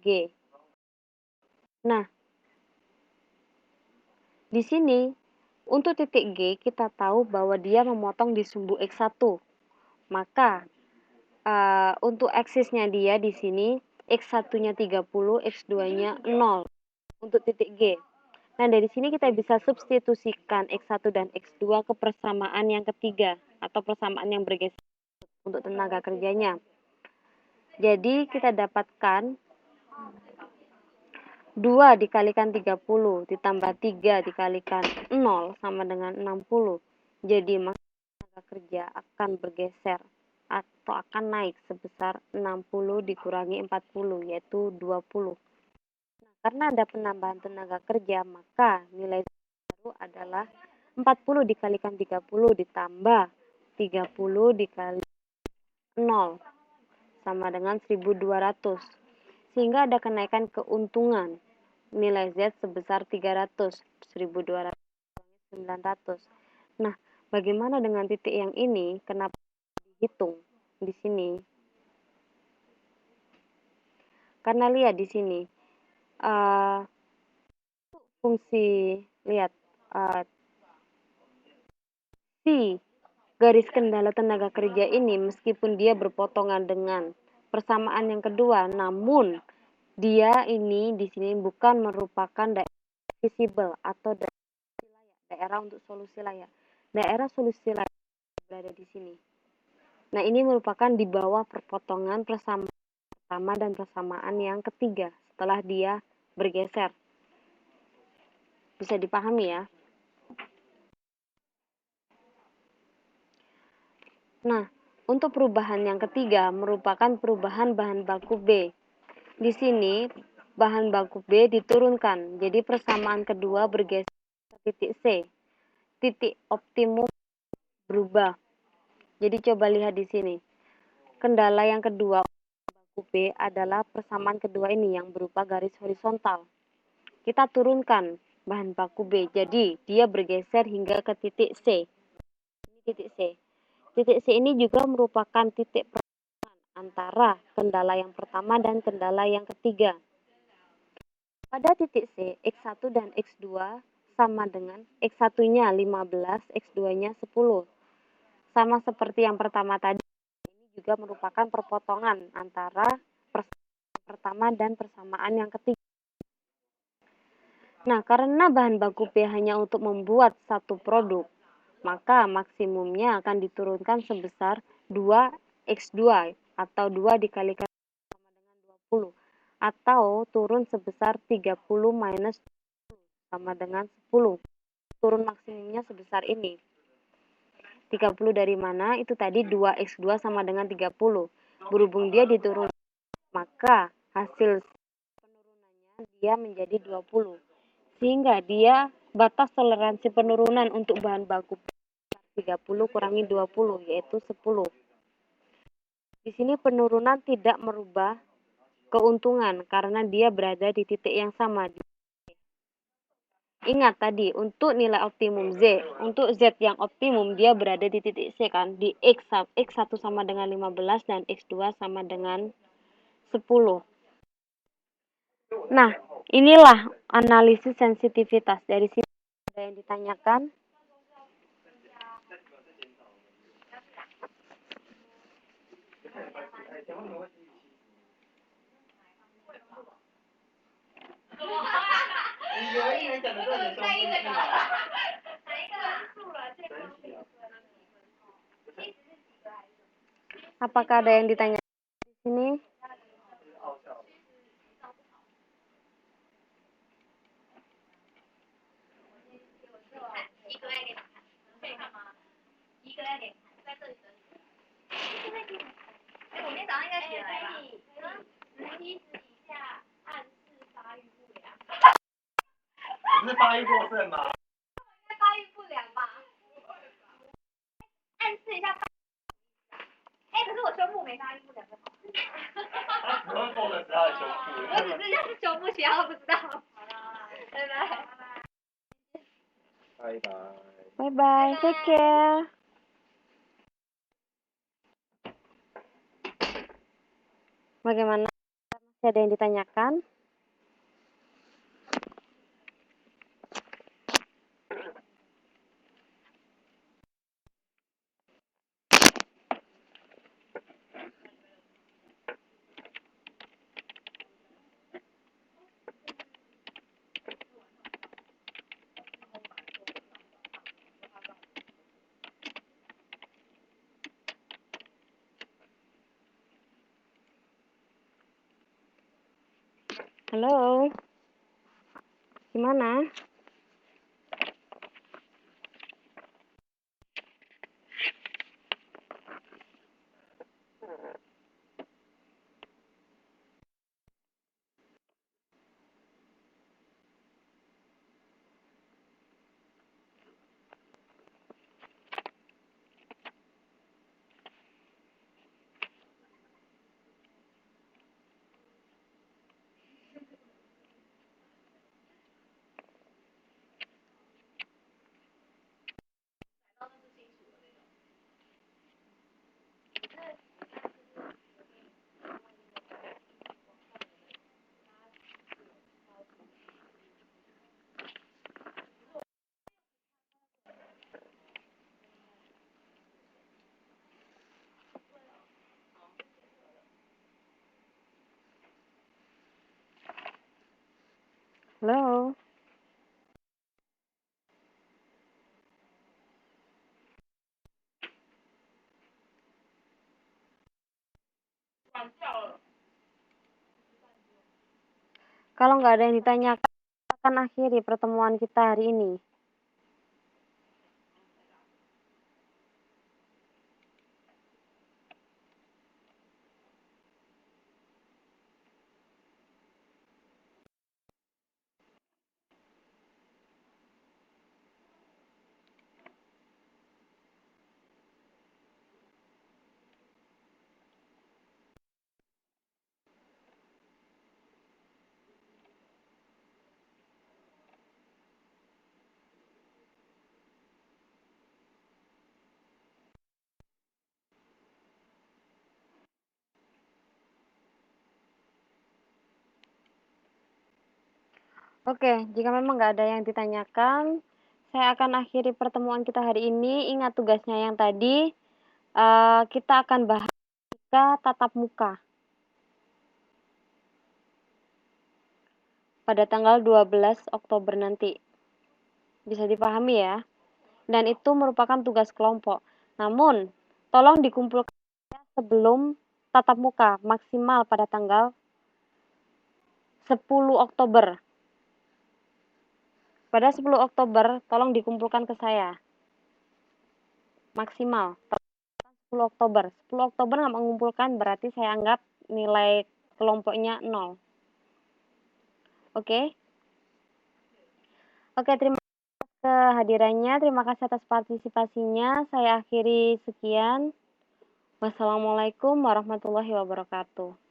G. Nah, di sini untuk titik G kita tahu bahwa dia memotong di sumbu X1. Maka untuk aksisnya dia di sini X1-nya 30, X2-nya 0 untuk titik G. Nah, dari sini kita bisa substitusikan X1 dan X2 ke persamaan yang ketiga atau persamaan yang bergeser untuk tenaga kerjanya. Jadi kita dapatkan 2 dikalikan 30 ditambah 3 dikalikan 0 sama dengan 60. Jadi maka tenaga kerja akan bergeser atau akan naik sebesar 60 dikurangi 40 yaitu 20. Nah, karena ada penambahan tenaga kerja maka nilai baru adalah 40 dikalikan 30 ditambah 30 dikali 0 sama dengan 1200. Sehingga ada kenaikan keuntungan nilai Z sebesar 300, 1200, 900. Nah, bagaimana dengan titik yang ini? Kenapa dihitung di sini? Karena lihat di sini, fungsi, lihat, si garis kendala tenaga kerja ini meskipun dia berpotongan dengan persamaan yang kedua, namun dia ini di sini bukan merupakan daerah visible atau daerah untuk solusi layak. Daerah solusi layak berada di sini. Nah, ini merupakan di bawah perpotongan persamaan pertama dan persamaan yang ketiga setelah dia bergeser. Bisa dipahami ya? Nah, untuk perubahan yang ketiga merupakan perubahan bahan baku B. Di sini bahan baku B diturunkan, jadi persamaan kedua bergeser ke titik C. Titik optimum berubah. Jadi coba lihat di sini. Kendala yang kedua baku B adalah persamaan kedua ini yang berupa garis horizontal. Kita turunkan bahan baku B, jadi dia bergeser hingga ke titik C. Ini titik C. Titik C ini juga merupakan titik antara kendala yang pertama dan kendala yang ketiga. Pada titik C, X1 dan X2 sama dengan X1-nya 15, X2-nya 10. Sama seperti yang pertama tadi, ini juga merupakan perpotongan antara persamaan pertama dan persamaan yang ketiga. Nah, karena bahan baku B hanya untuk membuat satu produk, maka maksimumnya akan diturunkan sebesar 2x2 atau 2 dikalikan sama dengan 20 atau turun sebesar 30 minus 20 sama dengan 10. Turun maksimumnya sebesar ini. 30 dari mana? Itu tadi 2x2 sama dengan 30. Berhubung dia diturun, maka hasil penurunannya dia menjadi 20. Sehingga dia batas toleransi penurunan untuk bahan baku 30 kurangi 20 yaitu 10. Di sini penurunan tidak merubah keuntungan karena dia berada di titik yang sama. Ingat tadi untuk nilai optimum Z, untuk Z yang optimum dia berada di titik C kan, di X1 sama dengan 15 dan X2 sama dengan 10. Nah, inilah analisis sensitivitas. Dari sini ada yang ditanyakan? Apakah ada yang ditanya di sini? Bye bye, take care. Bagaimana? Masih ada yang ditanyakan? Halo? Gimana? Halo? Kalau nggak ada yang ditanyakan, kita akan akhiri pertemuan kita hari ini. Oke, jika memang nggak ada yang ditanyakan, saya akan akhiri pertemuan kita hari ini. Ingat tugasnya yang tadi, kita akan bahas tatap muka pada tanggal 12 Oktober nanti. Bisa dipahami ya? Dan itu merupakan tugas kelompok. Namun, tolong dikumpulkan sebelum tatap muka maksimal pada tanggal 10 Oktober. Pada 10 Oktober, tolong dikumpulkan ke saya. Maksimal. 10 Oktober. 10 Oktober nggak mengumpulkan, berarti saya anggap nilai kelompoknya 0. Oke? Oke, terima kasih atas kehadirannya. Terima kasih atas partisipasinya. Saya akhiri sekian. Wassalamualaikum warahmatullahi wabarakatuh.